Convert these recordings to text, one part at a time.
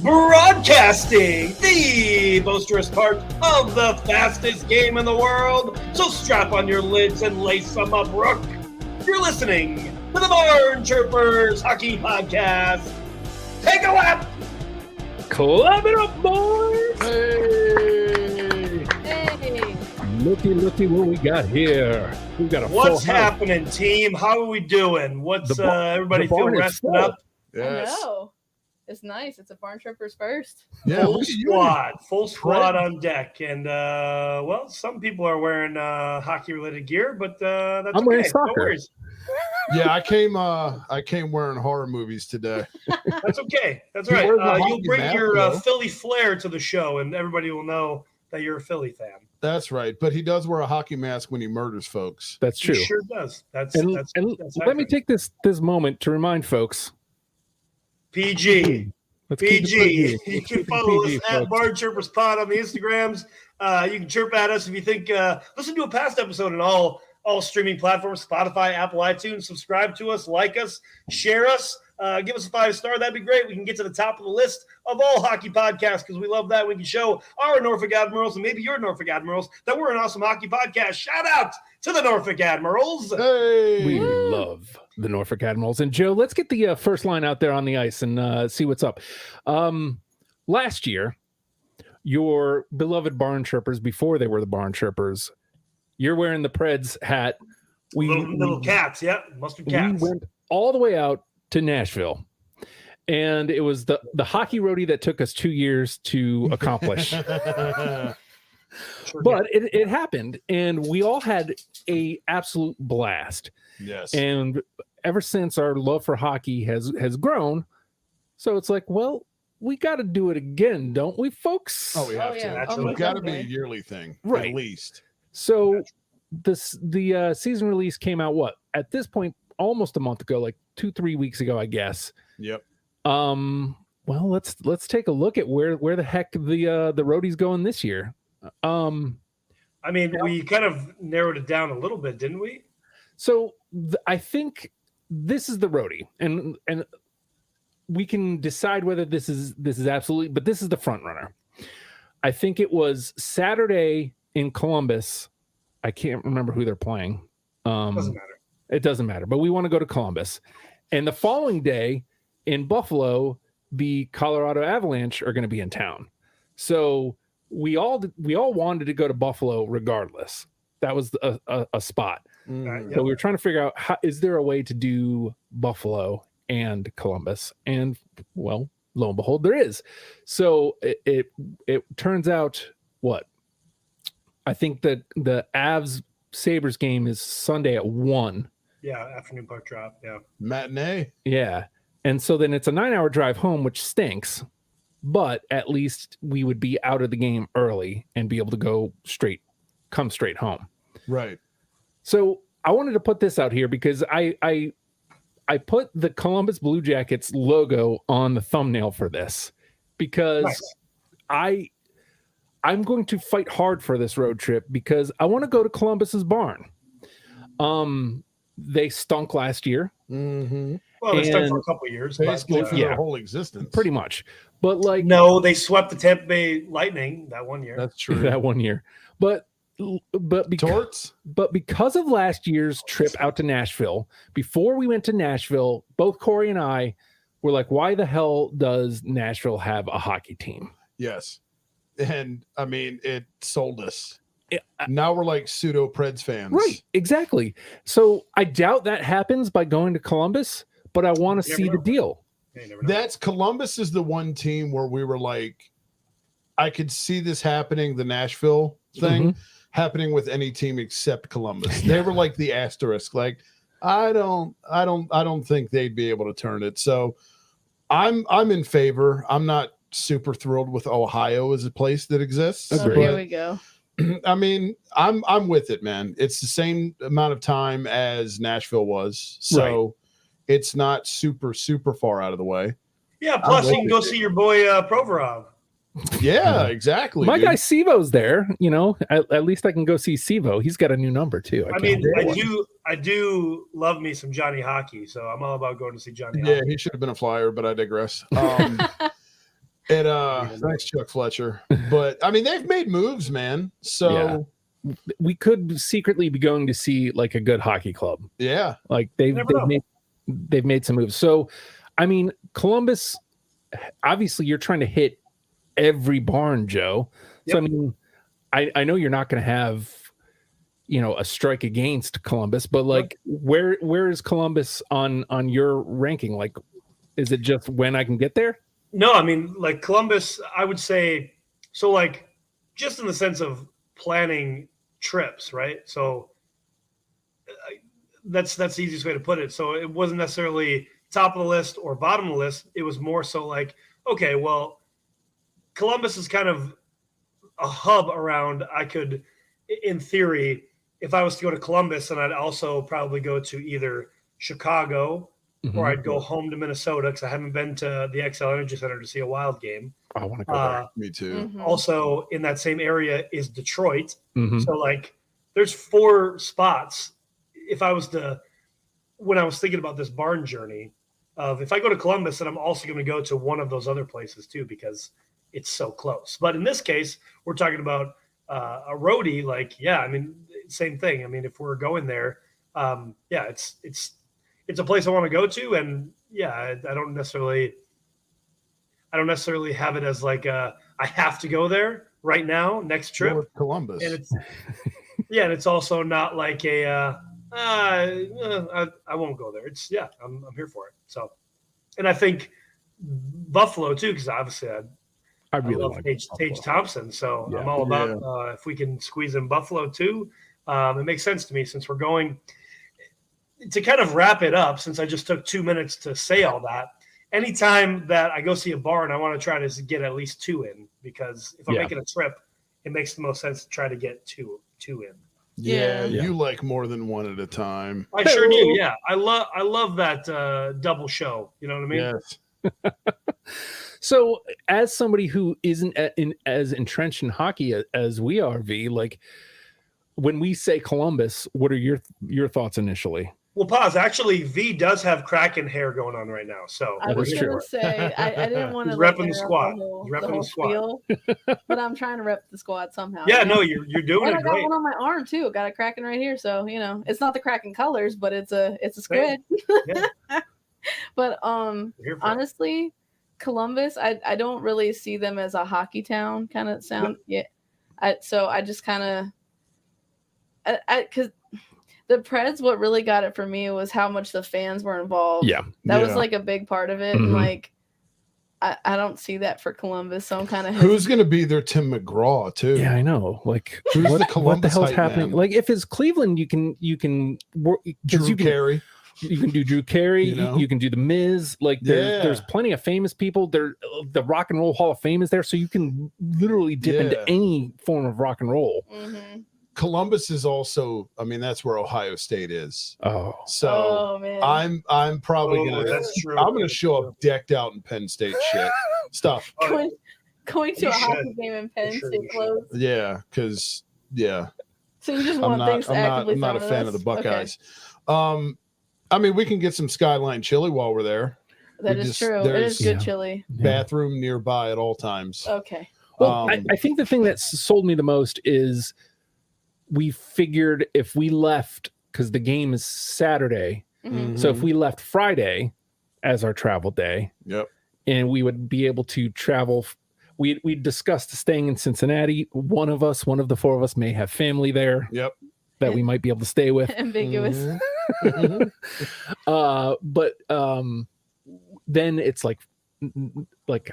Broadcasting the boisterous part of the fastest game in the world. So strap on your lids and lace them up, Rook. You're listening to the BarnChirpers Hockey Podcast. Take a lap. Clap it up, boys. Hey. Looky what we got here. We've got a What's full house. happening, team? How are we doing? What's everybody the feel barn is rested full. up? Yes. I know. It's nice. It's a BarnChirpers first. Yeah, Full squad on deck. And, well, some people are wearing hockey-related gear, but that's I'm wearing okay. soccer. No worries. Yeah, I came wearing horror movies today. That's okay. That's He right. wears a hockey You'll bring mask, your though. Philly flair to the show, and everybody will know that you're a Philly fan. That's right. But he does wear a hockey mask when he murders folks. That's true. He sure does. That's and that's let me take this moment to remind folks. PG. Let's keep it PG. You Keep can it follow PG, us at folks. BarnChirpers Pod on the Instagrams. You can chirp at us if you think. Listen to a past episode on all streaming platforms: Spotify, Apple, iTunes. Subscribe to us, like us, share us. Give us a 5-star. That'd be great. We can get to the top of the list of all hockey podcasts because we love that. We can show our Norfolk Admirals and maybe your Norfolk Admirals that we're an awesome hockey podcast. Shout out to the Norfolk Admirals. Hey, We love the Norfolk Admirals. And Joe, let's get the first line out there on the ice and see what's up. Last year, your beloved BarnChirpers, before they were the BarnChirpers, you're wearing the Preds hat. Little cats, yeah, mustard cats. We went all the way out to Nashville, and it was the hockey roadie that took us 2 years to accomplish. But it happened, and we all had a absolute blast. yes. And ever since, our love for hockey has grown. So it's like, well, we got to do it again, don't we, folks? Oh, we have to. Naturally. It's got to be a yearly thing, Right. at least. So the season release came out at this point almost a month ago, like 2-3 weeks ago, I guess. Yep. Well, let's take a look at where the heck the roadie's going this year. I mean, we kind of narrowed it down a little bit, didn't we? So I think this is the roadie, and we can decide whether this is absolutely, but this is the front runner. I think it was Saturday in Columbus. I can't remember who they're playing. Doesn't matter. It doesn't matter, but we want to go to Columbus. And the following day in Buffalo, the Colorado Avalanche are going to be in town. So we all wanted to go to Buffalo regardless. That was a spot. Mm. So we were trying to figure out, is there a way to do Buffalo and Columbus? And well, lo and behold, there is. So it turns out I think that the Avs Sabres game is Sunday at 1. Yeah, afternoon puck drop. Yeah. Matinee. Yeah. And so then it's a 9-hour drive home, which stinks, but at least we would be out of the game early and be able to come straight home. Right. So I wanted to put this out here because I put the Columbus Blue Jackets logo on the thumbnail for this because Nice. I'm going to fight hard for this road trip because I want to go to Columbus's barn. They stunk last year. Mm-hmm. Well, they stuck And for a couple of years. Basically But, for yeah. their whole existence. Pretty much. But like no, they swept the Tampa Bay Lightning that one year. That's true. that one year. But Torts. because of last year's trip out to Nashville, before we went to Nashville, both Corey and I were like, why the hell does Nashville have a hockey team? Yes. And I mean, it sold us. Yeah. Now we're like pseudo Preds fans. Right, exactly. So I doubt that happens by going to Columbus, but I want to You see never the know. deal. Yeah, you never know. That's Columbus is the one team where we were like, I could see this happening, the Nashville thing happening with any team except Columbus. They were like the asterisk, like, I don't think they'd be able to turn it. So I'm in favor. I'm not super thrilled with Ohio as a place that exists. Oh, Agreed. here we go. I mean, I'm with it, man. It's the same amount of time as Nashville was. So it's not super far out of the way. Yeah, plus I'm you can with go it. see your boy Provorov. Yeah, exactly. My dude. guy Sivo's there, at least I can go see Sivo. He's got a new number too. I mean, I do love me some Johnny Hockey, so I'm all about going to see Johnny Yeah, Hockey. he should have been a Flyer, but I digress. Thanks, Chuck Fletcher. But I mean, they've made moves, man. So we could secretly be going to see like a good hockey club. yeah, Like they've made some moves. So, I mean, Columbus. Obviously, you're trying to hit every barn, Joe. So I mean, I know you're not going to have, a strike against Columbus, but like, where is Columbus on your ranking? Like, is it just when I can get there? No, I mean, like Columbus, I would say, so like just in the sense of planning trips, right? So that's the easiest way to put it. So it wasn't necessarily top of the list or bottom of the list. It was more so like, okay, well, Columbus is kind of a hub around. I could, in theory, if I was to go to Columbus, and I'd also probably go to either Chicago or I'd go home to Minnesota because I haven't been to the XL Energy Center to see a Wild game. I want to go there. Me too. Also in that same area is Detroit. So like there's 4 spots. If I was to, when I was thinking about this barn journey of if I go to Columbus, then I'm also going to go to one of those other places too, because it's so close. But in this case, we're talking about a roadie. Like, yeah, I mean, same thing. I mean, if we're going there, it's a place I want to go to. And yeah, I don't necessarily have it as like I have to go there right now, next trip. North Columbus. And it's and it's also not like a I won't go there. It's I'm here for it. So, and I think Buffalo too, because obviously I really love Tage Thompson. So I'm all about if we can squeeze in Buffalo too. It makes sense to me since we're going to kind of wrap it up. Since I just took 2 minutes to say all that. Anytime that I go see a barn, I want to try to get at least 2 in, because if I'm making a trip, it makes the most sense to try to get two in. Yeah, you like more than one at a time. I sure do. Yeah, I love that double show. You know what I mean? Yes. So, as somebody who isn't as entrenched in hockey as we are, V, like when we say Columbus, what are your thoughts initially? Well, pause. Actually, V does have Kraken hair going on right now. So I was going to say, I didn't want to repping the squad. Repping the squad. But I'm trying to rep the squad somehow. Yeah, no, you're doing and it I got great. one on my arm too. Got a Kraken right here. So, it's not the Kraken colors, but it's a squid. Yeah. But honestly, Columbus, I don't really see them as a hockey town kind of sound. Yeah. So I just kind of because the Preds, what really got it for me was how much the fans were involved. Yeah. That was like a big part of it. And like, I don't see that for Columbus. So I'm kind of who's going to be there? Tim McGraw too. Yeah, I know. Like, what the hell's happening? Man? Like, if it's Cleveland, you can work. Drew Carey. You can do Drew Carey. You can do the Miz. Like, there's plenty of famous people. The Rock and Roll Hall of Fame is there, so you can literally dip into any form of rock and roll. Columbus is also, I mean, that's where Ohio State is. Oh, so man. I'm probably gonna. That's true. I'm gonna show up decked out in Penn State shit stuff. Going to a hockey game in Penn State clothes. Yeah, because So you just want things to actively. I'm not a fan of the Buckeyes. Okay. I mean, we can get some Skyline chili while we're there. That is true. It is good chili. Bathroom nearby at all times. Okay. Well, I think the thing that sold me the most is we figured if we left, because the game is Saturday, so if we left Friday as our travel day, and we would be able to travel. We discussed staying in Cincinnati. One of the 4 of us may have family there. That we might be able to stay with. Ambiguous. But then it's like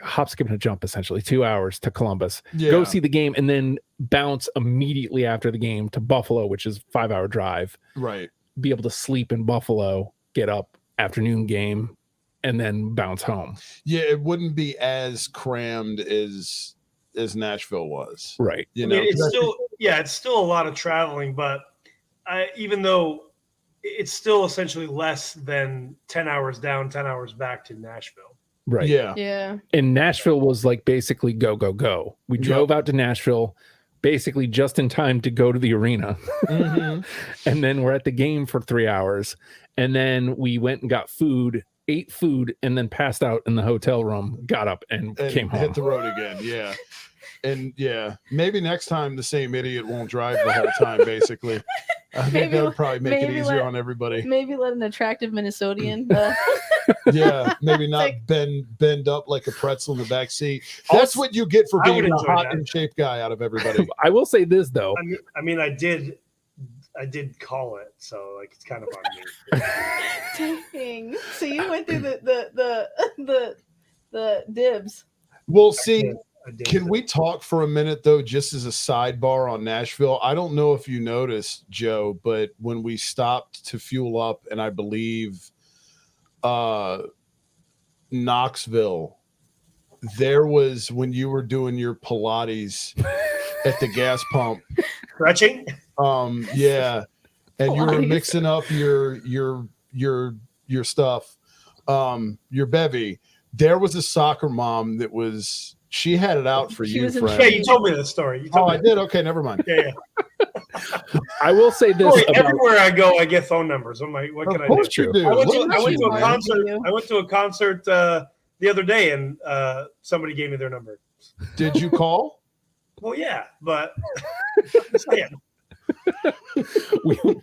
hop, skip, and a jump, essentially 2 hours to Columbus, go see the game, and then bounce immediately after the game to Buffalo, which is 5-hour drive. Right. Be able to sleep in Buffalo, get up, afternoon game, and then bounce home. Yeah, it wouldn't be as crammed as Nashville was. Right. I mean, it's still a lot of traveling, but even though it's still essentially less than 10 hours down, 10 hours back to Nashville. Right. Yeah. And Nashville was like basically go, go, go. We drove out to Nashville basically just in time to go to the arena. And then we're at the game for 3 hours. And then we went and got food ate food, and then passed out in the hotel room, got up and came home. Hit the road again. Yeah. And yeah, maybe next time the same idiot won't drive the whole time, basically. I think that would probably make it easier on everybody. Maybe let an attractive Minnesotian. Yeah, maybe not bend up like a pretzel in the back seat. That's what you get for being a hot and shaped guy out of everybody. I will say this though. I mean, I did call it, so like it's kind of on me. Dang. So you went through the dibs. Well, see. Can we talk for a minute, though, just as a sidebar on Nashville? I don't know if you noticed, Joe, but when we stopped to fuel up, and I believe Knoxville, there was when you were doing your Pilates at the gas pump. Stretching? Yeah. And you were mixing up your stuff, your bevy. There was a soccer mom that was... She had it out for you, friend. Yeah, you told me this story. I did? Okay, never mind. Yeah. I will say this. Everywhere I go, I get phone numbers. What can I do? I went to a concert. I went to a concert the other day, and somebody gave me their number. Did you call? Well, yeah, but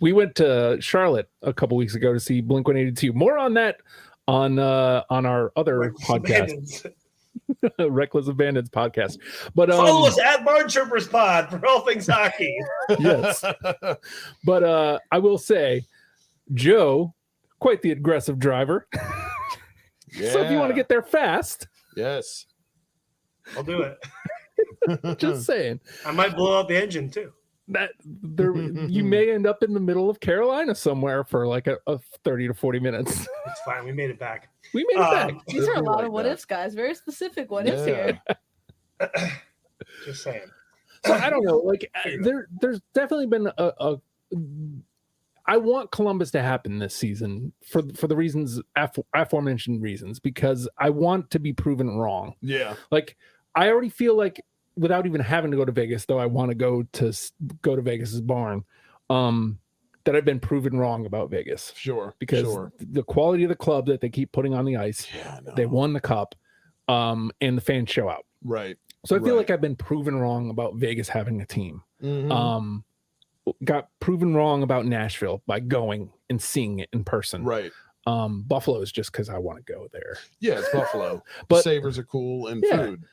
we went to Charlotte a couple weeks ago to see Blink-182. More on that on our other podcast. Reckless Abandons podcast. But follow us at BarnChirpers Pod for all things hockey. Yes. But I will say, Joe, quite the aggressive driver. Yeah. So if you want to get there fast, yes, I'll do it. Just saying. I might blow out the engine too. That there, you may end up in the middle of Carolina somewhere for like a 30 to 40 minutes. It's fine. We made it back. We made it back. These are a lot of what ifs, guys. Very specific what ifs here. Just saying. So I don't know. Like there's definitely been a I want Columbus to happen this season for the reasons aforementioned reasons, because I want to be proven wrong. Yeah. Like I already feel like, without even having to go to Vegas, though I want to go to Vegas's barn, that I've been proven wrong about Vegas. Sure. Because the quality of the club that they keep putting on the ice, they won the cup, and the fans show out. Right. So I feel like I've been proven wrong about Vegas having a team. Mm-hmm. Got proven wrong about Nashville by going and seeing it in person. Right. Buffalo is just because I want to go there. Yeah, it's Buffalo. But Savers are cool and food.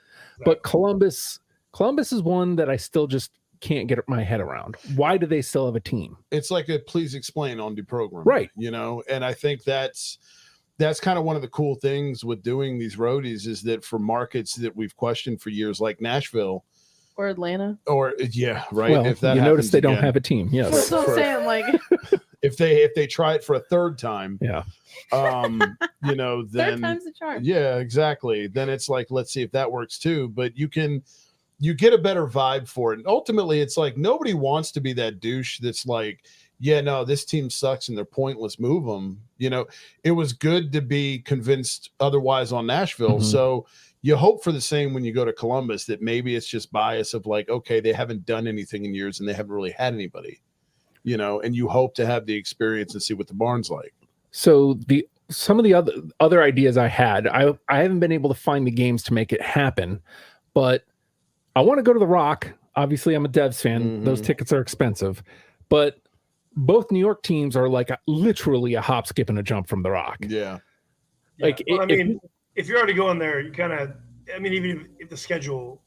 But Columbus is one that I still just can't get my head around. Why do they still have a team? It's like a please explain on the program. Right. You know, and I think that's kind of one of the cool things with doing these roadies is that for markets that we've questioned for years, like Nashville or Atlanta, or right. Well, if that you notice they again, don't have a team. Yes. That's what I'm saying. Like if they try it for a third time, yeah. You know, then third time's the charm. Yeah, exactly. Then it's like, let's see if that works too. But you get a better vibe for it. And ultimately, it's like nobody wants to be that douche that's like, yeah, no, this team sucks and they're pointless. Move them. You know, it was good to be convinced otherwise on Nashville. Mm-hmm. So you hope for the same when you go to Columbus, that maybe it's just bias of like, okay, they haven't done anything in years and they haven't really had anybody, you know, and you hope to have the experience and see what the barn's like. So some of the other ideas I had, I haven't been able to find the games to make it happen, but I want to go to the Rock. Obviously, I'm a Devs fan. Mm-hmm. Those tickets are expensive, but both New York teams are like literally a hop, skip, and a jump from the Rock. Yeah. Like, well, I mean, if you're already going there, you kind of, I mean, even if the schedule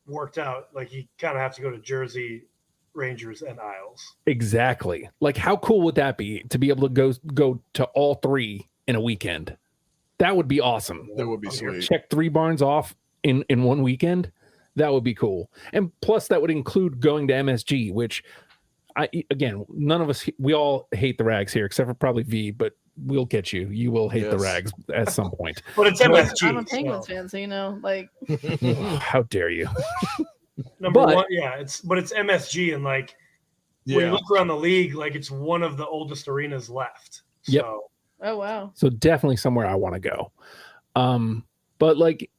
worked out, like you kind of have to go to Jersey, Rangers, and Isles. Exactly. Like, how cool would that be to be able to go to all three in a weekend? That would be awesome. That would be sweet. Check 3 barns off in one weekend. That would be cool. And plus, that would include going to MSG, which none of us, we all hate the Rags here, except for probably V, but we'll get you. You will hate the Rags at some point. But it's MSG. I'm a Penguins fan, so you know, like. How dare you? Number one, it's MSG, and like when you look around the league, like it's one of the oldest arenas left. Yep. So. Oh wow. So definitely somewhere I want to go. But like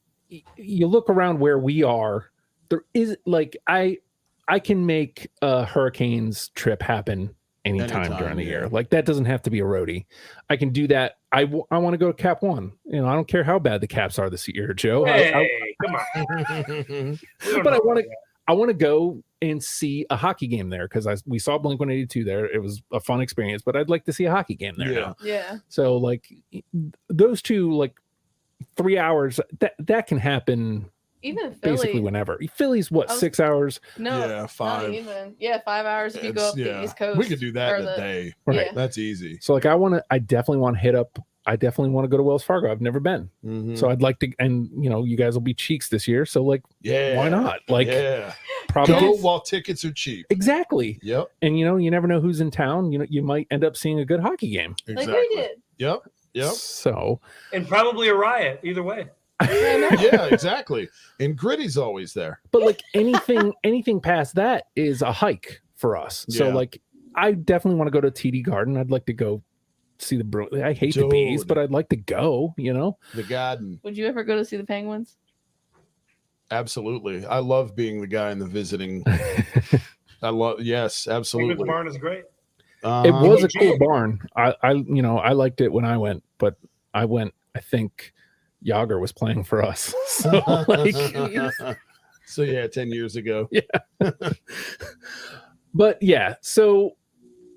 you look around where we are, there is like I can make a Hurricanes trip happen anytime during the year. Like that doesn't have to be a roadie. I can do that. I want to go to Cap 1. You know, I don't care how bad the Caps are this year, Joe. Hey, come on. But I want to go and see a hockey game there because we saw Blink-182 there. It was a fun experience, but I'd like to see a hockey game there now. Yeah. So like those two, like 3 hours, that can happen. Even Philly, basically whenever. Philly's what, 6 hours? No, yeah, 5. Not even. Yeah, 5 hours if you go up the East Coast. We could do that in a day. Right. Yeah. That's easy. So like I definitely want to hit up. I definitely want to go to Wells Fargo. I've never been. Mm-hmm. So I'd like to, and you know, you guys will be cheeks this year. So like, why not? Like, probably go while tickets are cheap. Exactly. Yep. And you know, you never know who's in town. You know, you might end up seeing a good hockey game. Exactly. Like we did. Yep. So. And probably a riot either way. Yeah, exactly. And Gritty's always there. But like anything past that is a hike for us. So like, I definitely want to go to TD Garden. I'd like to go see the I hate the bees, but I'd like to go, you know. The Garden. Would you ever go to see the Penguins? Absolutely. I love being the guy in the visiting. Yes, absolutely. Penguins barn is great. It was a cool barn. I you know, I liked it when I went, but I went, I think Yager was playing for us. So like so yeah, 10 years ago. Yeah. But yeah, so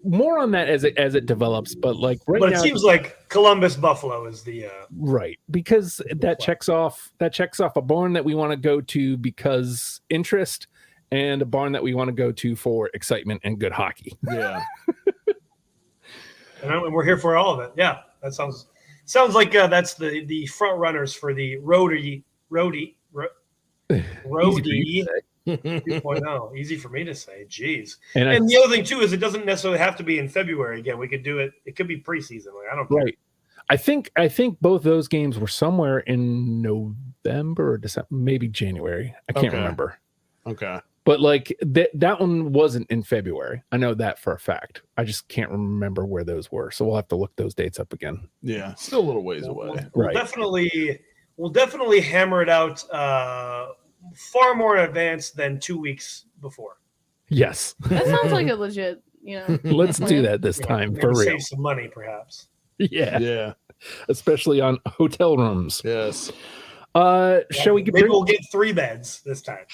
more on that as it develops, but like but it seems like Columbus Buffalo is the right, because that checks off a barn that we want to go to because interest, and a barn that we want to go to for excitement and good hockey. Yeah. And we're here for all of it. Yeah, that sounds like that's the front runners for the Roadie 2.0. Easy for me to say. Jeez. And the other thing too is it doesn't necessarily have to be in February. Again, we could do it. It could be preseason. Like I don't care. Right. I think both those games were somewhere in November or December, maybe January. I can't remember. Okay. But like that one wasn't in February. I know that for a fact. I just can't remember where those were. So we'll have to look those dates up again. Yeah, still a little ways away. Right. We'll definitely hammer it out far more in advance than 2 weeks before. Yes. That sounds like a legit, you know. Let's do that this time for real. Save some money, perhaps. Yeah. Yeah. Especially on hotel rooms. Yes. Shall we maybe we'll get 3 beds this time.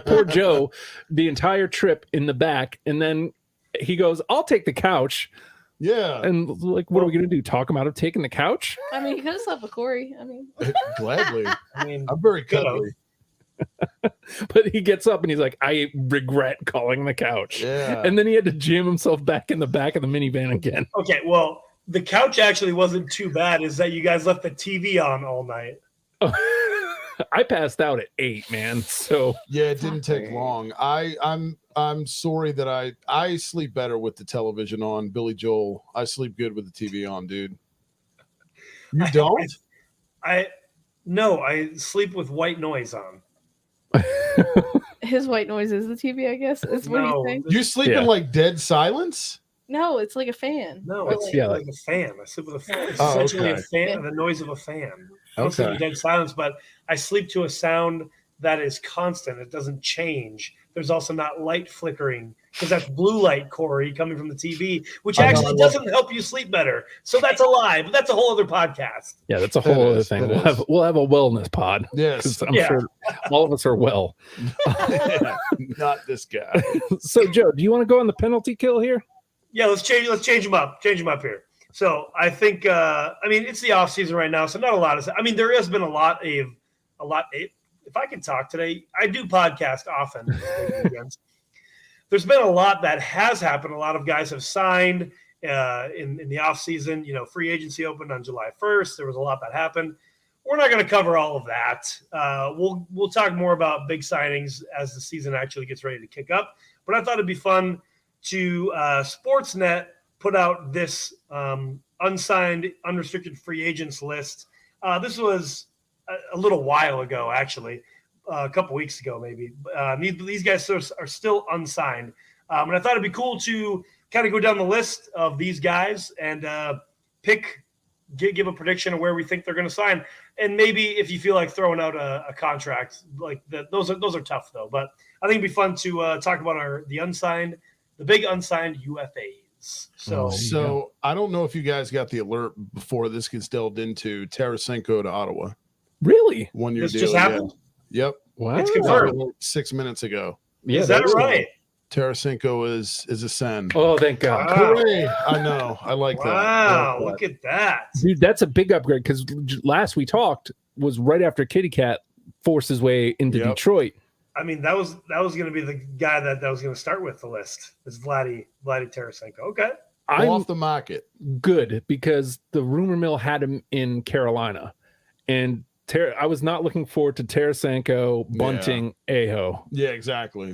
Poor Joe, the entire trip in the back, and then he goes, "I'll take the couch." Yeah. And like, what are we gonna do? Talk him out of taking the couch? I mean, you could have slept with Corey. I mean, gladly. I mean, I'm very cuddly. But he gets up and he's like, "I regret calling the couch." Yeah. And then he had to jam himself back in the back of the minivan again. Okay, well, the couch actually wasn't too bad. Is that you guys left the TV on all night? I passed out at 8, man. So yeah, it didn't take long. I'm sorry that I sleep better with the television on. Billy Joel, I sleep good with the TV on, dude. You don't? No, I sleep with white noise on. his white noise is the TV, I guess. Is what he's saying. You sleep in like dead silence? No, it's like a fan. No, it's like a fan. I sleep with a fan. It's Oh, essentially okay. a fan, the noise of a fan. I don't sleep in dead silence, but I sleep to a sound that is constant. It doesn't change. There's also not light flickering because that's blue light, Corey, coming from the TV, which actually doesn't help you sleep better. So that's a lie, but that's a whole other podcast. Yeah, that's a whole other thing. We'll have a wellness pod. Yes, I'm sure all of us are well. Not this guy. So, Joe, do you want to go on the penalty kill here? Yeah, let's change them up. Change them up here. So I think it's the off season right now, so not a lot of. I mean, there has been a lot. If I can talk today, I do podcast often. There's been a lot that has happened. A lot of guys have signed in the off season. You know, free agency opened on July 1st. There was a lot that happened. We're not going to cover all of that. We'll talk more about big signings as the season actually gets ready to kick up. But I thought it'd be fun to Sportsnet put out this unsigned, unrestricted free agents list. This was a little while ago, actually, a couple weeks ago, maybe. These guys are still unsigned. And I thought it'd be cool to kind of go down the list of these guys and give a prediction of where we think they're going to sign. And maybe if you feel like throwing out a contract like that, those are tough though. But I think it'd be fun to talk about the unsigned the big unsigned UFAs. So I don't know if you guys got the alert before this gets delved into. Tarasenko to Ottawa. Really? 1 year this deal. just happened? Yeah. Yep. Wow. It's confirmed. 6 minutes ago. Yeah, Is that right? Tarasenko is a send. Oh, thank God. Wow. Hooray. I know. I like that. Wow, look at that. Dude, that's a big upgrade because last we talked was right after Kitty Cat forced his way into Detroit. I mean, that was going to be the guy that was going to start with the list. Is Vladdy Tarasenko. Okay. I'm off the market. Good because the rumor mill had him in Carolina. And I was not looking forward to Tarasenko, Bunting, Aho. Yeah, exactly.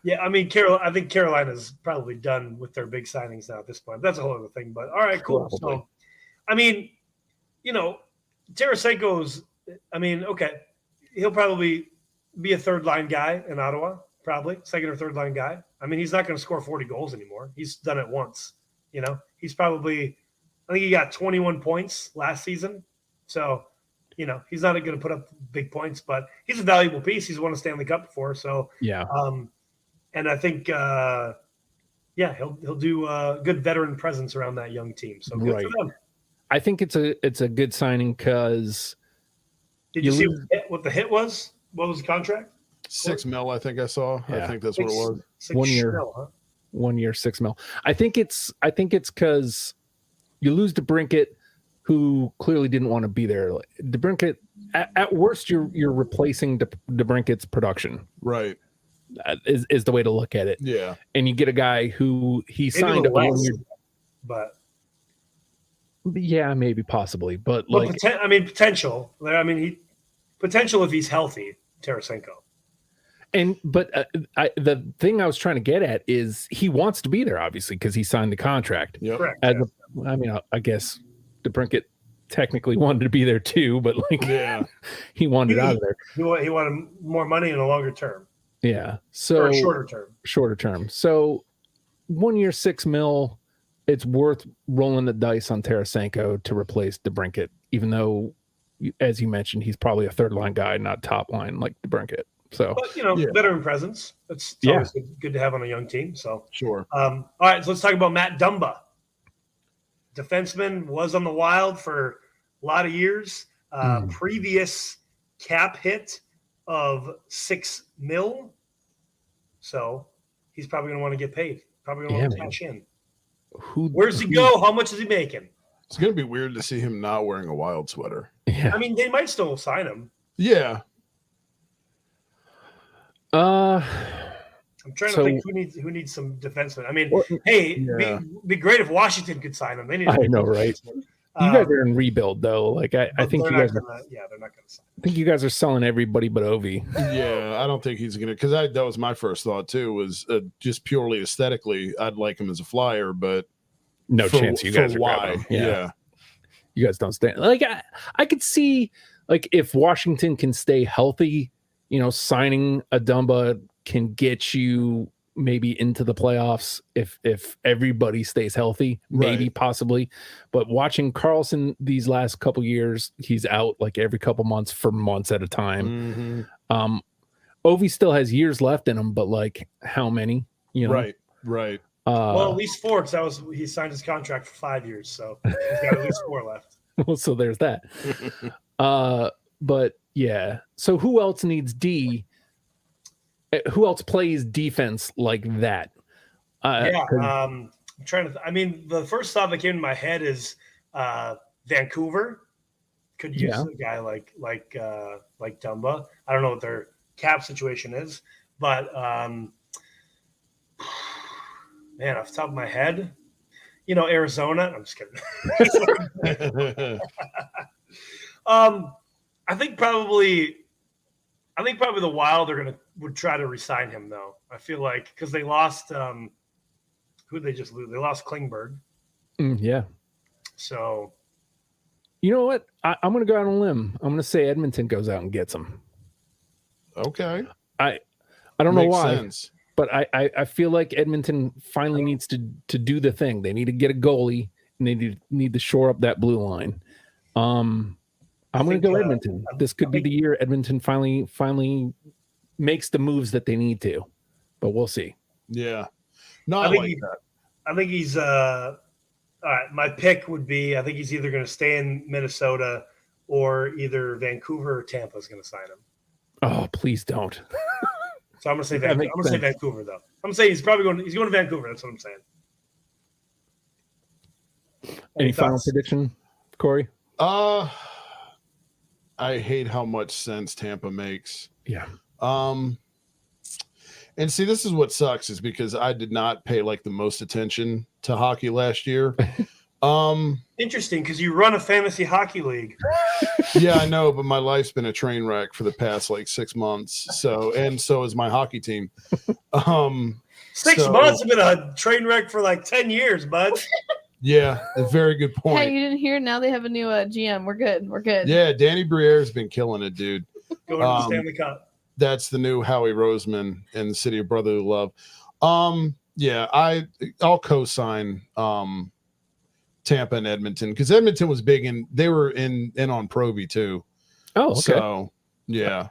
Yeah, I mean, I think Carolina's probably done with their big signings now at this point. That's a whole other thing. But all right, cool. Probably. So, I mean, Tarasenko's. I mean, okay, he'll probably be a third line guy in Ottawa. Probably second or third line guy. I mean, he's not going to score 40 goals anymore. He's done it once. He's probably. I think he got 21 points last season. So, he's not going to put up big points, but he's a valuable piece. He's won a Stanley Cup before. So, yeah. And I think, he'll do a good veteran presence around that young team. So good for them. I think it's a good signing because. Did you see what the hit was? What was the contract? $6 million, I think I saw. Yeah. I think that's what it was. 1 year, shrill, huh? 1 year, $6 million. I think it's because you lose DeBrincat, who clearly didn't want to be there. DeBrincat, at worst, you're replacing DeBrincat's production. Right. Is the way to look at it. Yeah. And you get a guy who he signed up 1 year. But yeah, maybe possibly, but potential. I mean, potential if he's healthy, Tarasenko. But the thing I was trying to get at is he wants to be there, obviously, because he signed the contract. Yep. Correct. I guess DeBrincat technically wanted to be there too, but he wanted out of there. He wanted more money in a longer term. Yeah. So or a shorter term. So 1 year, $6 million. It's worth rolling the dice on Tarasenko to replace DeBrincat, even though, as you mentioned, he's probably a third line guy, not top line like DeBrincat. So, but veteran presence. It's always good to have on a young team. So sure. All right, so let's talk about Matt Dumba. Defenseman was on the Wild for a lot of years. Previous cap hit of $6 million. So he's probably going to want to get paid. Probably going to want to cash in. Where's he go? How much is he making? It's going to be weird to see him not wearing a Wild sweater. Yeah. I mean, they might still sign him. Yeah. I'm trying to think who needs some defensemen. I mean, be great if Washington could sign him. They need. I know, right? You guys are in rebuild, though. Like I think you guys. They're not going to sign. I think you guys are selling everybody but Ovi. Yeah, I don't think he's gonna. Because that was my first thought too. Was just purely aesthetically, I'd like him as a flyer, but no chance you guys are why? Yeah, you guys don't stand. Like I could see, like if Washington can stay healthy, signing a Dumba can get you maybe into the playoffs if everybody stays healthy, maybe possibly. But watching Carlson these last couple years, he's out like every couple months for months at a time. Ovi still has years left in him, but like how many? Right. Well, at least 4 because he signed his contract for 5 years, so he's got at least 4 left. Well, so there's that. But yeah. So who else needs D? Who else plays defense like that? I'm trying to. I mean, the first thought that came to my head is Vancouver could use a guy like Dumba. I don't know what their cap situation is, but man, off the top of my head, Arizona. I'm just kidding. I think probably the Wild would try to re-sign him though. I feel like because they lost who they just lose. They lost Klingberg. Yeah. So you know what? I'm going to go out on a limb. I'm going to say Edmonton goes out and gets him. Okay. I don't know why, sense. but I feel like Edmonton finally needs to do the thing. They need to get a goalie and they need to shore up that blue line. I'm going to go Edmonton. This could be the year Edmonton finally makes the moves that they need to, but we'll see. Yeah. No, I think like that. I think he's all right. My pick would be I think he's either going to stay in Minnesota or either Vancouver or Tampa is going to sign him. Oh, please don't. So I'm going to say Vancouver. I'm going to say Vancouver though. I'm going to say he's going to Vancouver. That's what I'm saying. Any final prediction, Corey? I hate how much sense Tampa makes. Yeah. And see, this is what sucks is because I did not pay like the most attention to hockey last year. Interesting, because you run a fantasy hockey league. Yeah, I know, but my life's been a train wreck for the past like 6 months. So is my hockey team. 6 months have been a train wreck for like 10 years, bud. Yeah, a very good point. Hey, you didn't hear? Now they have a new GM. We're good. We're good. Yeah, Danny Briere's been killing it, dude. Going to the Stanley Cup. That's the new Howie Roseman in the City of Brotherly Love. Yeah, I'll co-sign Tampa and Edmonton because Edmonton was big and they were in on Proby too. Oh, okay. So yeah.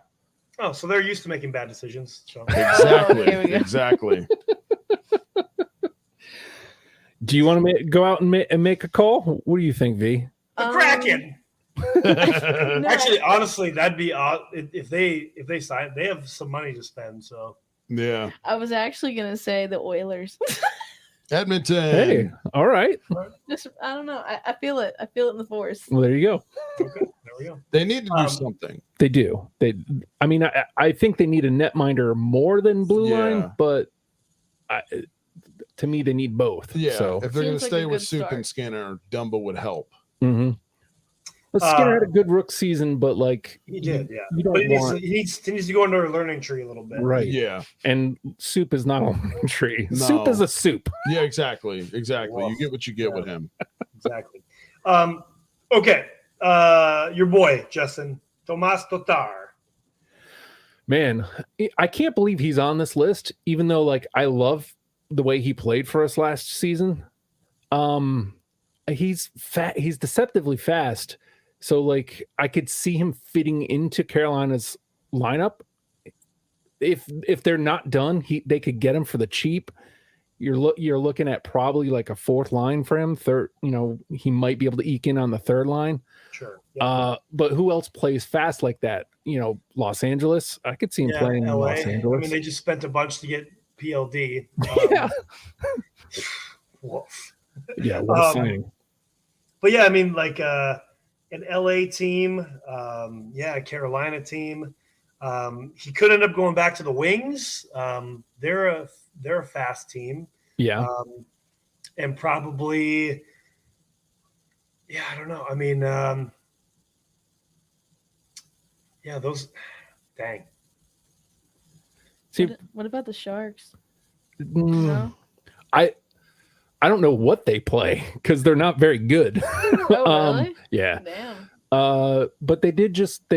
Oh, so they're used to making bad decisions. So. Exactly. Exactly. Do you want to go out and make a call? What do you think, V? The Kraken. No, Actually, honestly, that'd be odd if they sign. They have some money to spend. So Yeah. I was actually gonna say the Oilers. Edmonton. Hey, all right. Just I don't know. I feel it. I feel it in the force. Well, there you go. okay, there we go. They need to do something. They do. I mean, I think they need a netminder more than blue line, but to me, they need both. Yeah. So if they're going to Seems like stay a with good Soup start. and Skinner, Dumba would help. Mm-hmm. Well, Skinner had a good rook season, but like He did, yeah. You don't But he want needs to go into a learning tree a little bit. right. Yeah. And Soup is not a learning tree. No. Soup is a soup. Yeah, exactly. Well, you get what you get with him. Exactly. Okay. Your boy, Justin. Tomas Tatar. Man, I can't believe he's on this list, even though like I love the way he played for us last season. He's fat, he's deceptively fast. So like I could see him fitting into Carolina's lineup. If they're not done, they could get him for the cheap. You're looking at probably like a fourth line for him. Third, he might be able to eke in on the third line. Sure. Yeah. But who else plays fast like that? Los Angeles. I could see him playing in LA. Los Angeles. I mean, they just spent a bunch to get PLD. Yeah. Woof. Yeah. What a signing. But yeah, I mean, like an LA team, a Carolina team. He could end up going back to the Wings. They're a fast team. Yeah. And probably, I don't know. I mean, those, dang. See, What about the Sharks? no? I don't know what they play because they're not very good. Oh, really? Yeah. Damn. But they just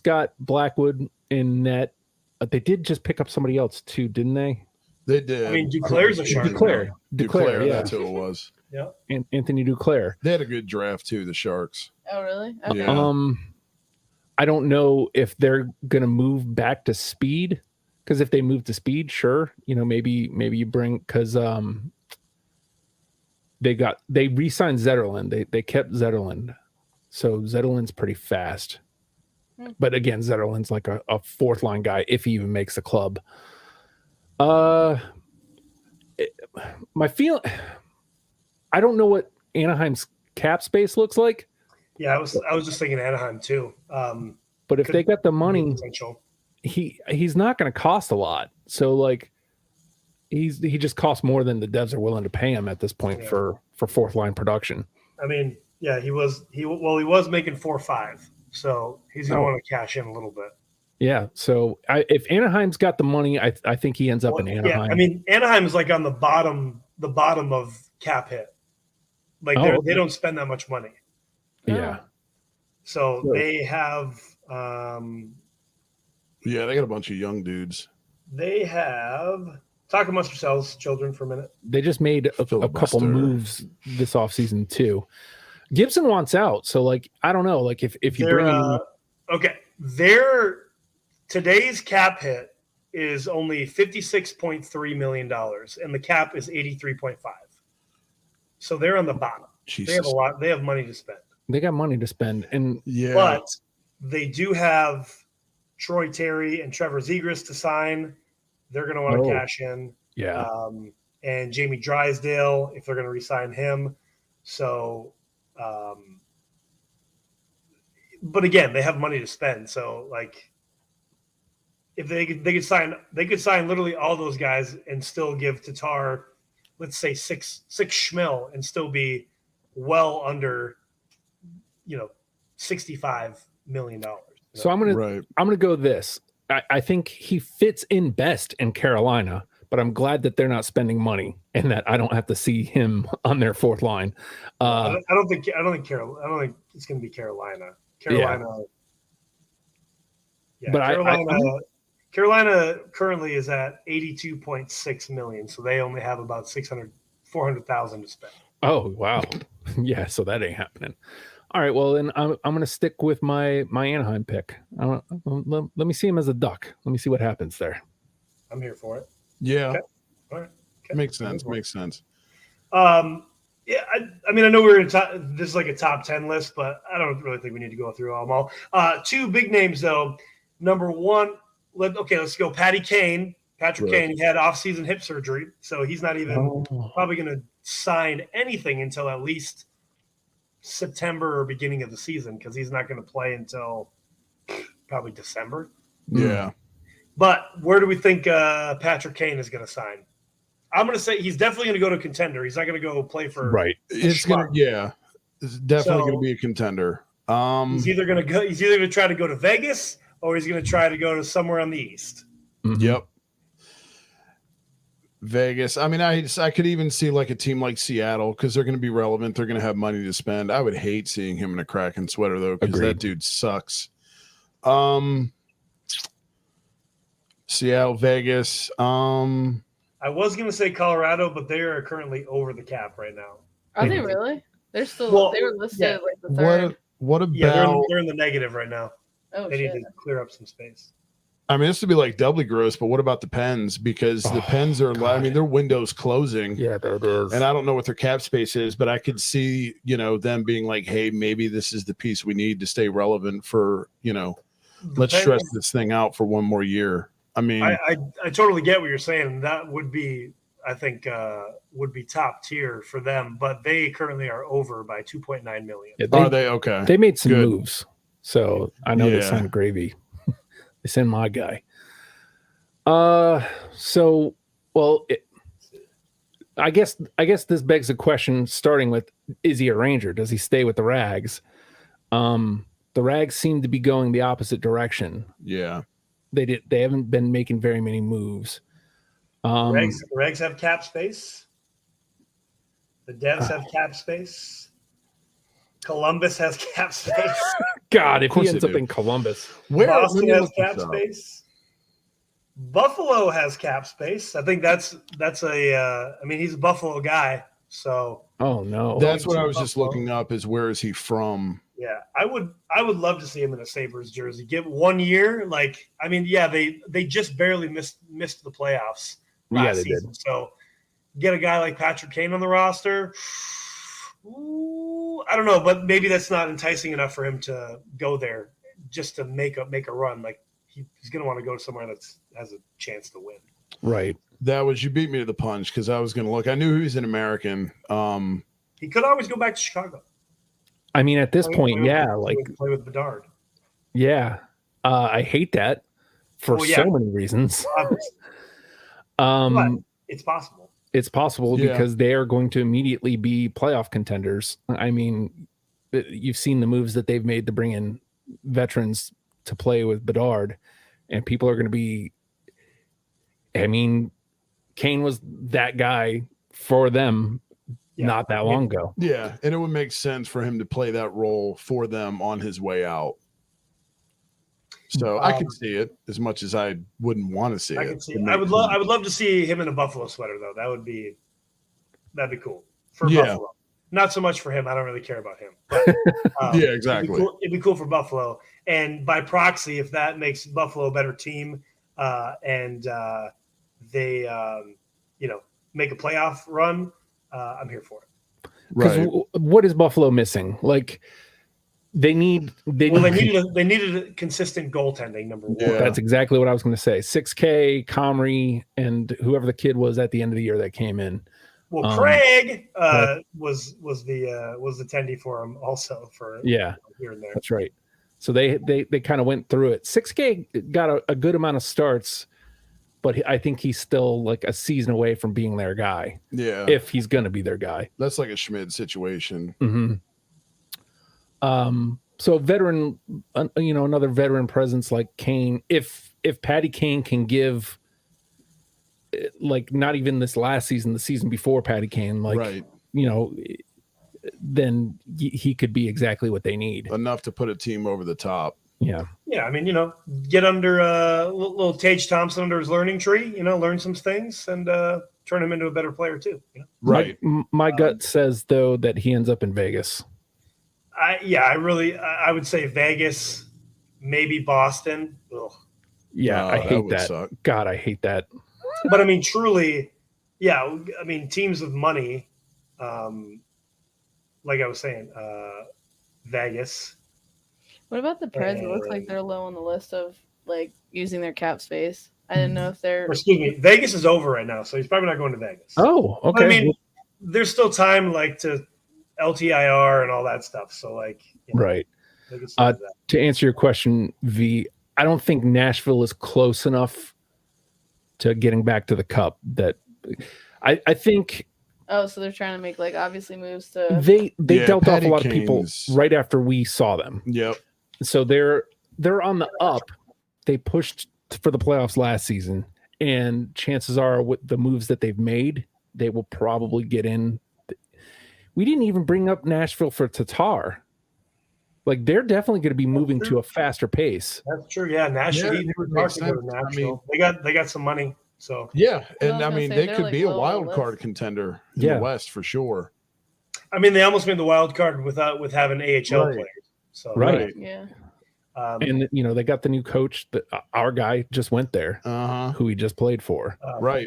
got Blackwood in net. They did just pick up somebody else too, didn't they? They did. I mean, Duclair's a Shark. Duclair, yeah. That's who it was. Yeah. And Anthony Duclair. They had a good draft too, the Sharks. Oh, really? Okay. Yeah. I don't know if they're gonna move back to speed, because if they move to speed, sure, maybe you bring, because they re-signed Zetterlund. They kept Zetterlund, so Zetterlund's pretty fast. But again, Zetterlund's like a fourth line guy if he even makes the club. My feeling, I don't know what Anaheim's cap space looks like. Yeah, I was just thinking Anaheim too. But if they got the money, potential. he's not going to cost a lot. So like he just costs more than the Devs are willing to pay him at this point for fourth line production. I mean, yeah, he was making 4.5, so he's going to want to cash in a little bit. Yeah. So if Anaheim's got the money, I think he ends up in Anaheim. Yeah, I mean, Anaheim is like on the bottom of cap hit. Like they don't spend that much money. Yeah. So they have they got a bunch of young dudes. They have talk amongst yourselves, children, for a minute. They just made a couple moves this offseason too. Gibson wants out, so like I don't know, like if you bring him their today's cap hit is only $56.3 million, and the cap is 83.5. So they're on the bottom. Jesus. They have a lot. They have money to spend. They got money to spend, and but they do have Troy Terry and Trevor Zegras to sign. They're going to want to cash in. Yeah. And Jamie Drysdale, if they're going to re-sign him. So, but again, they have money to spend. So, like, if they could sign literally all those guys and still give Tatar, let's say six schmil, and still be well under, $65 million. So I'm gonna go this. I think he fits in best in Carolina, but I'm glad that they're not spending money and that I don't have to see him on their fourth line. I don't think it's going to be Carolina. But Carolina currently is at 82.6 million, so they only have about 400,000 to spend. Oh wow, yeah. So that ain't happening. All right, well then I'm going to stick with my Anaheim pick. Let me see him as a Duck. Let me see what happens there. I'm here for it. Yeah. Okay. All right. Okay. Makes sense. Yeah, I mean, I know this is like a top 10 list, but I don't really think we need to go through them all. Two big names, though. Number one, let's go. Patrick Kane. He had off-season hip surgery, so he's not even probably going to sign anything until at least September or beginning of the season, because he's not going to play until probably December. Yeah. But where do we think Patrick Kane is going to sign? I'm going to say he's definitely going to go to contender. He's not going to go play for It's definitely going to be a contender. He's either going to try to go to Vegas, or he's going to try to go to somewhere on the East. Mm-hmm. Yep. Vegas. I mean, I could even see like a team like Seattle, because they're going to be relevant. They're going to have money to spend. I would hate seeing him in a Kraken sweater, though, because that dude sucks. Seattle, Vegas. I was going to say Colorado, but they are currently over the cap right now. Are they really? They're still. They were listed like the third. What about? Yeah, they're in the negative right now. Oh, they need to clear up some space. I mean, this would be like doubly gross, but what about the Pens? Because the Pens are, God. I mean, their window's closing. Yeah, that is. And I don't know what their cap space is, but I could see, them being like, hey, maybe this is the piece we need to stay relevant for, let's stress this thing out for one more year. I mean, I totally get what you're saying. That would be, I think, would be top tier for them, but they currently are over by 2.9 million. Yeah, are they? Okay. They made some moves. So I know they signed Gravy. They send my guy. I guess this begs the question, starting with, is he a Ranger? Does he stay with the Rags? The Rags seem to be going the opposite direction. Yeah. They haven't been making very many moves. Rags have cap space. The Devs have cap space. Columbus has cap space. God, if he ends up in Columbus. Boston has cap space. Buffalo has cap space. I think that's a he's a Buffalo guy. So no. That's what I was just looking up, is where is he from? Yeah, I would love to see him in a Sabres jersey. Give 1 year. They just barely missed the playoffs last season. Did. So get a guy like Patrick Kane on the roster. Ooh, I don't know, but maybe that's not enticing enough for him to go there just to make a run. Like he's going to want to go somewhere that has a chance to win. Right. You beat me to the punch, because I was going to look. I knew he was an American. He could always go back to Chicago. I mean, at this point, play with Bedard. Yeah, I hate that for so many reasons. But it's possible. It's possible because they are going to immediately be playoff contenders. I mean, you've seen the moves that they've made to bring in veterans to play with Bedard, and people are going to be. I mean, Kane was that guy for them not that long ago. Yeah, and it would make sense for him to play that role for them on his way out. So I can see it, as much as I wouldn't want to see it. I would love to see him in a Buffalo sweater, though. That'd be cool for Buffalo. Not so much for him. I don't really care about him. But, exactly. It'd be cool for Buffalo, and by proxy, if that makes Buffalo a better team, and they, make a playoff run, I'm here for it. Right. What is Buffalo missing? Like, they needed a consistent goaltending, number one. Yeah. That's exactly what I was going to say. 6K, Comrie, and whoever the kid was at the end of the year that came in. Well, Craig was the tendy for him also for here and there. That's right. So they kind of went through it. 6K got a good amount of starts, but I think he's still like a season away from being their guy. Yeah, if he's going to be their guy. That's like a Schmid situation. Mm-hmm. So veteran, another veteran presence like Kane. If Patty Kane can give, like, not even this last season, the season before Patty Kane, like, then he could be exactly what they need. Enough to put a team over the top. Yeah. Yeah. I mean, get under little Tage Thompson under his learning tree, learn some things and turn him into a better player too. Right. My gut says, though, that he ends up in Vegas. I would say Vegas, maybe Boston. Ugh. Yeah, I hate that. Suck. God, I hate that. But I mean, truly, yeah. I mean, teams with money, like I was saying, Vegas. What about the Preds? It looks like they're low on the list of like using their cap space. I didn't know if they're. Excuse me, Vegas is over right now, so he's probably not going to Vegas. Oh, okay. But, I mean, there's still time, like, to LTIR and all that stuff. So, like, right. To answer your question, V, I don't think Nashville is close enough to getting back to the Cup. That I think. Oh, so they're trying to make, like, obviously moves to. They dealt off a lot of people right after we saw them. Yep. So they're on the up. They pushed for the playoffs last season, and chances are, with the moves that they've made, they will probably get in. We didn't even bring up Nashville for Tatar. Like, they're definitely going to be moving to a faster pace. That's true. Yeah, Nashville. They got some money. So yeah, and I mean they could be a wild card contender in the West for sure. I mean, they almost made the wild card with having AHL players. So yeah. And they got the new coach that our guy just went there, who he just played for. Right.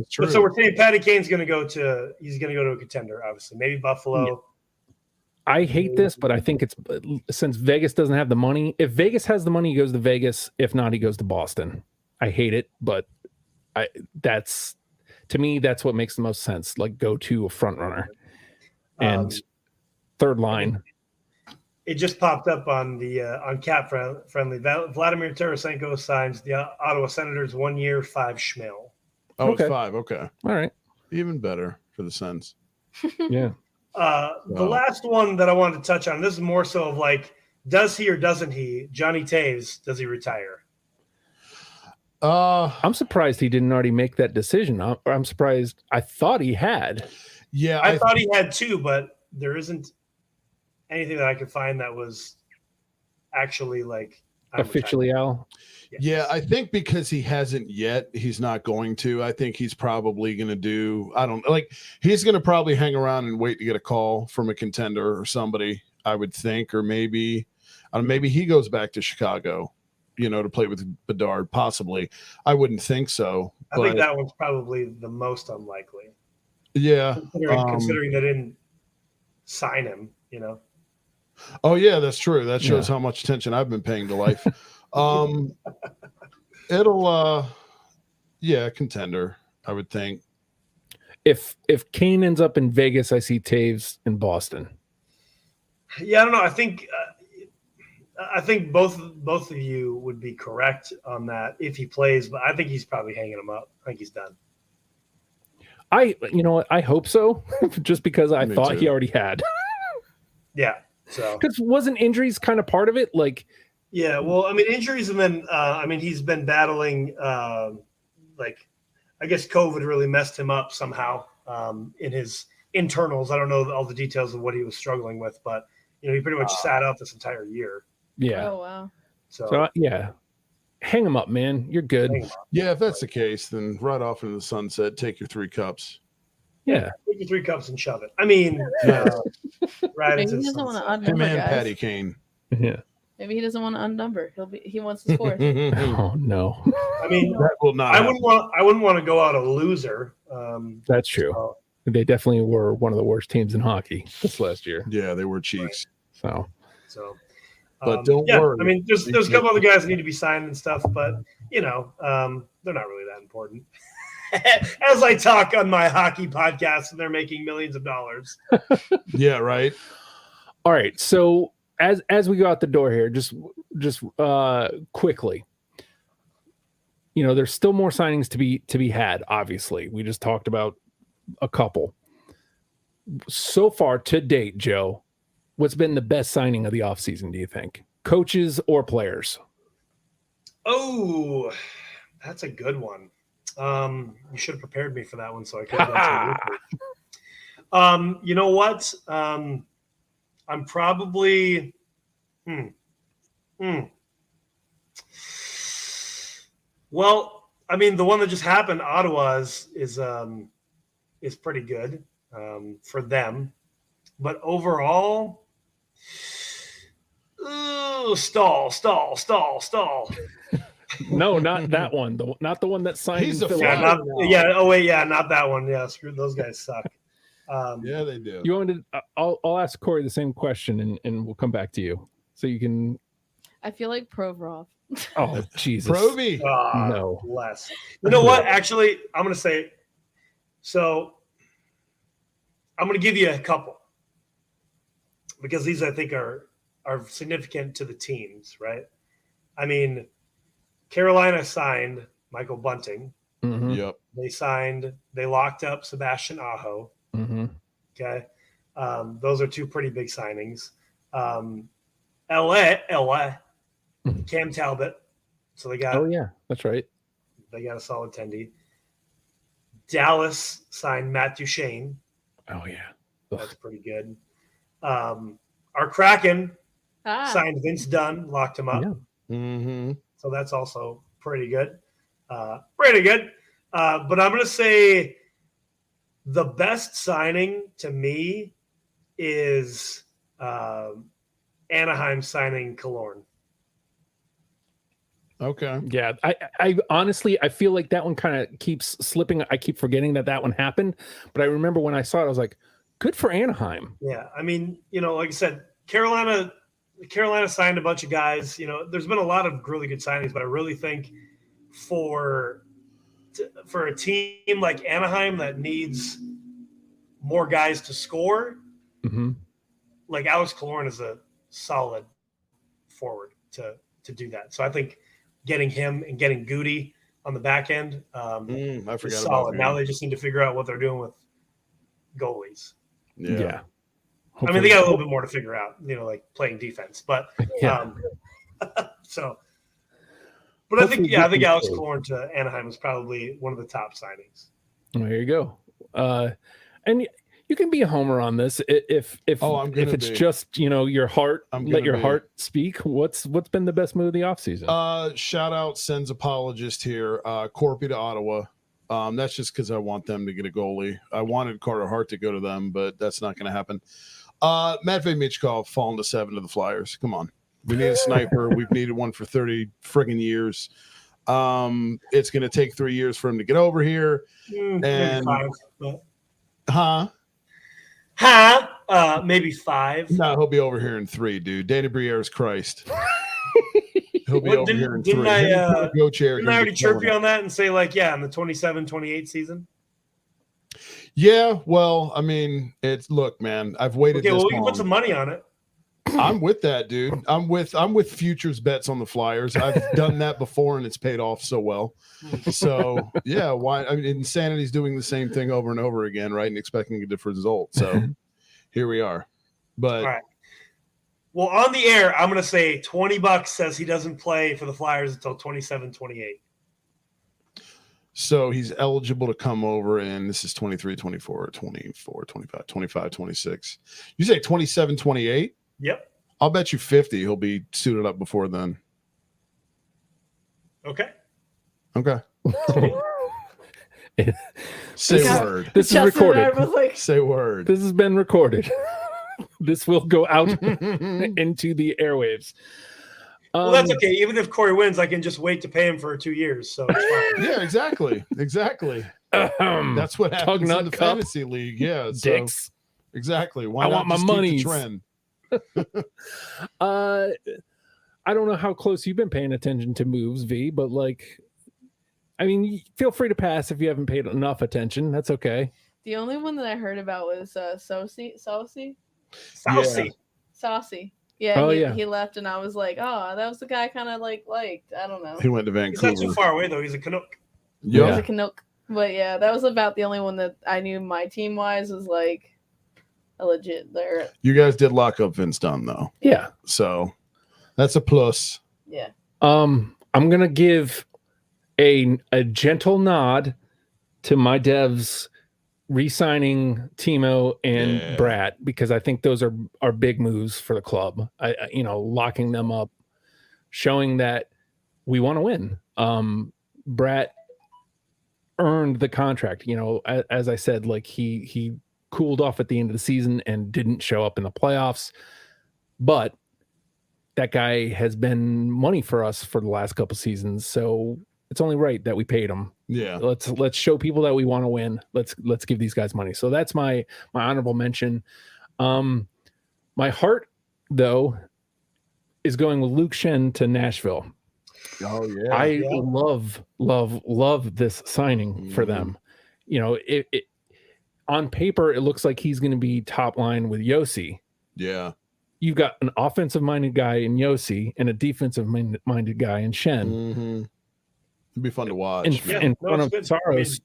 So we're saying Patty Kane's going to go to a contender, obviously. Maybe Buffalo. Yeah. I hate this, but I think it's since Vegas doesn't have the money. If Vegas has the money, he goes to Vegas. If not, he goes to Boston. I hate it, but to me, that's what makes the most sense. Like, go to a front runner and third line. It just popped up on the on Cap Friendly. Vladimir Tarasenko signs the Ottawa Senators 1 year, 5 schmil. Oh, okay. It's 5. Okay. All right. Even better for the Sens. Yeah. The last one that I wanted to touch on, this is more so of like, does he or doesn't he? Johnny Taves, does he retire? I'm surprised he didn't already make that decision. I'm surprised. I thought he had. Yeah, I thought he had too, but there isn't anything that I could find that was actually like officially Al. Yes. Yeah, I think because he hasn't yet, he's not going to. I think he's probably going to do. He's going to probably hang around and wait to get a call from a contender or somebody. I would think, or maybe he goes back to Chicago. To play with Bedard, possibly. I wouldn't think so. I think that one's probably the most unlikely. Yeah. Considering they didn't sign him, Oh, yeah, that's true. That shows how much attention I've been paying to life. It'll, contender, I would think. If Kane ends up in Vegas, I see Taves in Boston. Yeah, I don't know. I think both of you would be correct on that if he plays, but I think he's probably hanging him up. I think he's done. I hope so, just because I thought he already had. Yeah. So because wasn't injuries kind of part of it? Like, yeah. Well, I mean, injuries, and then he's been battling. I guess COVID really messed him up somehow in his internals. I don't know all the details of what he was struggling with, but he pretty much sat out this entire year. Yeah. Oh, wow. So yeah. Hang him up, man. You're good. Yeah, if that's the case, then right off into the sunset, take your 3 cups. Yeah. Take your 3 cups and shove it. I mean, right into the sunset. Him and Patty Kane. Yeah. Maybe he doesn't want to unnumber. He wants his fourth. Oh no. I mean, that will not. I wouldn't want to go out a loser. That's true. So, They definitely were one of the worst teams in hockey this last year. Yeah, they were cheeks. So, but don't worry. I mean, there's a couple other guys that need to be signed and stuff, but they're not really that important. As I talk on my hockey podcast, and they're making millions of dollars. Yeah, right. all right. So as we go out the door here, just quickly, there's still more signings to be had. Obviously, we just talked about a couple. So far to date, Joe, what's been the best signing of the offseason, do you think? Coaches or players? Oh, that's a good one. You should have prepared me for that one so I could answer it. You know what? I'm probably Well, I mean, the one that just happened, Ottawa, is pretty good for them. But overall, stall. No, not that one. Not the one that signed. He's a Phil fan. Out. Not that one. Yeah, screw those guys suck. Yeah, they do. You wanted to, I'll ask Corey the same question and we'll come back to you. So you can. I feel like Provorov. Oh, Jesus. Provy. No. Less. You know what? Actually, I'm going to say, so I'm going to give you a couple because these I think are significant to the teams, right? I mean, Carolina signed Michael Bunting. Mm-hmm. Yep. They locked up Sebastian Aho. Mm-hmm. Okay. Those are two pretty big signings. LA, Cam Talbot. So they got. Oh yeah, that's right. They got a solid tendy. Dallas signed Matt Duchene. Oh yeah, That's pretty good. Our Kraken signed Vince Dunn, locked him up. Yeah. Mm-hmm. So that's also pretty good. But I'm going to say the best signing to me is Anaheim signing Killorn. Okay. Yeah, I honestly, I feel like that one kind of keeps slipping. I keep forgetting that one happened. But I remember when I saw it, I was like, good for Anaheim. Yeah, I mean, like I said, Carolina signed a bunch of guys. There's been a lot of really good signings, but I really think for a team like Anaheim that needs more guys to score, mm-hmm. like Alex Killorn is a solid forward to do that. So I think getting him and getting Goody on the back end I forgot is about solid. Now they just need to figure out what they're doing with goalies. Yeah. I mean, they got a little bit more to figure out, like playing defense. But yeah. But I think Alex Killorn to Anaheim is probably one of the top signings. Well, there you go. And you can be a homer on this if it's just your heart. Let your heart speak. What's been the best move of the offseason? Shout out Sens apologist here. Corpy to Ottawa. That's just because I want them to get a goalie. I wanted Carter Hart to go to them, but that's not going to happen. Matvei Michkov falling to 7 to the Flyers. Come on. We need a sniper. We've needed one for 30 friggin' years. It's going to take 3 years for him to get over here. Maybe 5. Maybe 5. No, he'll be over here in 3, dude. Danny Briere's Christ. He'll be over here in 3. Didn't I already chirp you on that and say, in the 27-28 season? Yeah, well, I mean, look, man, I've waited this long. We can put some money on it. I'm with that, dude. I'm with futures bets on the Flyers. I've done that before, and it's paid off so well. So, yeah, why? I mean, Insanity's doing the same thing over and over again, right, and expecting a different result. So, here we are. But all right. Well, on the air, I'm going to say $20 says he doesn't play for the Flyers until 27-28. So he's eligible to come over, and this is 23, 24, 24, 25, 25, 26. You say 27, 28? Yep. I'll bet you 50 he'll be suited up before then. Okay. Say word. This is recorded. Say word. This has been recorded. This will go out into the airwaves. Well, that's okay. Even if Corey wins, I can just wait to pay him for 2 years. So it's fine. Yeah, exactly. That's what happens in the fantasy league. Yeah, dicks. So, exactly. Why I not want my just keep monies. the trend? I don't know how close you've been paying attention to moves, V, but like, I mean, feel free to pass if you haven't paid enough attention. That's okay. The only one that I heard about was Saucy. Yeah, he left, and I was like, oh, that was the guy I kind of liked. I don't know. He went to Vancouver. He's not too far away though. He's a Canuck. Yeah. He's a Canuck. But yeah, that was about the only one that I knew my team wise was like a legit there. You guys did lock up Vince Dunn though. Yeah. So that's a plus. Yeah. I'm gonna give a gentle nod to my devs re-signing Timo and Brad, because I think those are big moves for the club. Locking them up, showing that we want to win. Brad earned the contract. As I said, like he cooled off at the end of the season and didn't show up in the playoffs, but that guy has been money for us for the last couple seasons, so it's only right that we paid him. Yeah. Let's show people that we want to win. Let's give these guys money. So that's my honorable mention. My heart though is going with Luke Shen to Nashville. Oh yeah. I love this signing for them. It on paper it looks like he's going to be top line with Yossi. Yeah. You've got an offensive minded guy in Yossi and a defensive minded guy in Shen. Mm-hmm. It'd be fun to watch. In front of Saros,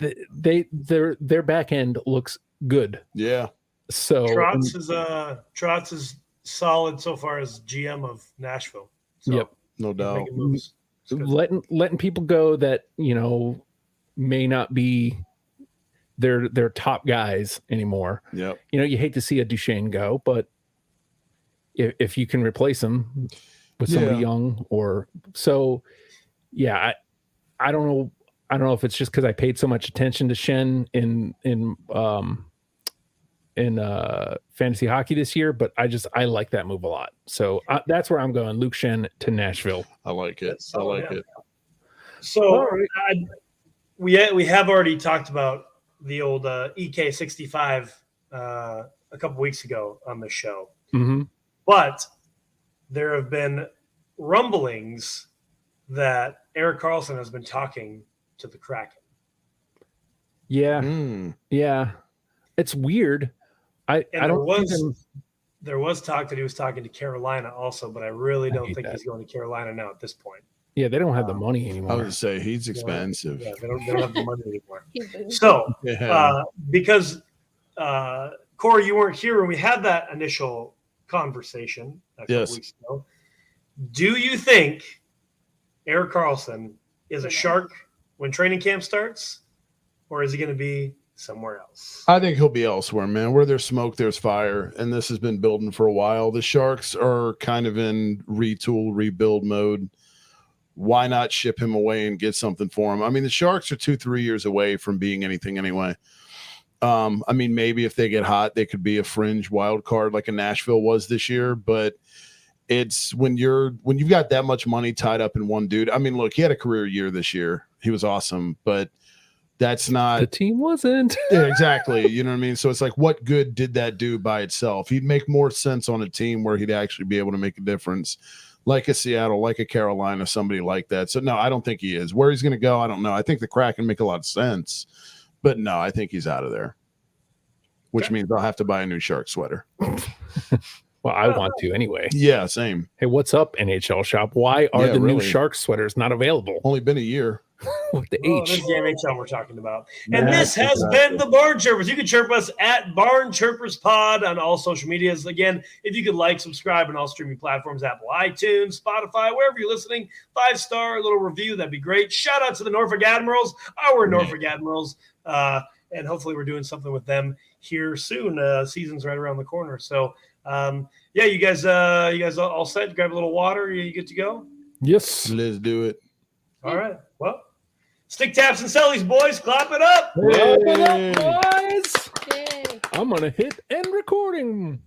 their back end looks good. Yeah. So Trotz is solid so far as GM of Nashville. So yep, no doubt. Letting people go that may not be their top guys anymore. Yep. You hate to see a Duchesne go, but if you can replace him with somebody young or so. Yeah, I don't know. I don't know if it's just because I paid so much attention to Shen in fantasy hockey this year, but I like that move a lot. So that's where I'm going. Luke Shen to Nashville. I like it. It. So we have already talked about the old EK65 a couple weeks ago on the show, but there have been rumblings that Erik Karlsson has been talking to the Kraken. Yeah. Yeah. It's weird. There was talk that he was talking to Carolina also, but I really don't think he's going to Carolina now at this point. Yeah, they don't have the money anymore. I would say he's expensive. Yeah, they don't have the money anymore. So because Corey, you weren't here when we had that initial conversation a couple weeks ago. Do you think Erik Karlsson is a Shark when training camp starts, or is he going to be somewhere else? I think he'll be elsewhere, man. Where there's smoke, there's fire, and this has been building for a while. The Sharks are kind of in retool, rebuild mode. Why not ship him away and get something for him? I mean, the Sharks are 2-3 years away from being anything anyway. I mean, maybe if they get hot, they could be a fringe wild card like a Nashville was this year, but it's when you've got that much money tied up in one dude. I mean, look, he had a career year this year. He was awesome, but that's not the team wasn't. Yeah, exactly. You know what I mean? So it's like, what good did that do by itself? He'd make more sense on a team where he'd actually be able to make a difference, like a Seattle, like a Carolina, somebody like that. So no, I don't think he is. Where he's going to go, I don't know. I think the Kraken make a lot of sense, but no, I think he's out of there, which means I'll have to buy a new Shark sweater. Well, I want to anyway. Yeah, same. Hey, what's up, NHL Shop? Why are the new Shark sweaters not available? Only been a year. With the H. This is the NHL we're talking about. And this has been the BarnChirpers. You can chirp us at BarnChirpers Pod on all social medias. Again, if you could like, subscribe on all streaming platforms, Apple, iTunes, Spotify, wherever you're listening, 5-star, little review, that'd be great. Shout out to the Norfolk Admirals, our Norfolk Admirals. And hopefully we're doing something with them here soon. Season's right around the corner. So, you guys all set? Grab a little water. You good to go? Yes. Let's do it. All right. Well, stick taps and sellies, boys. Clap it up. Clap it up, boys. I'm going to hit end recording.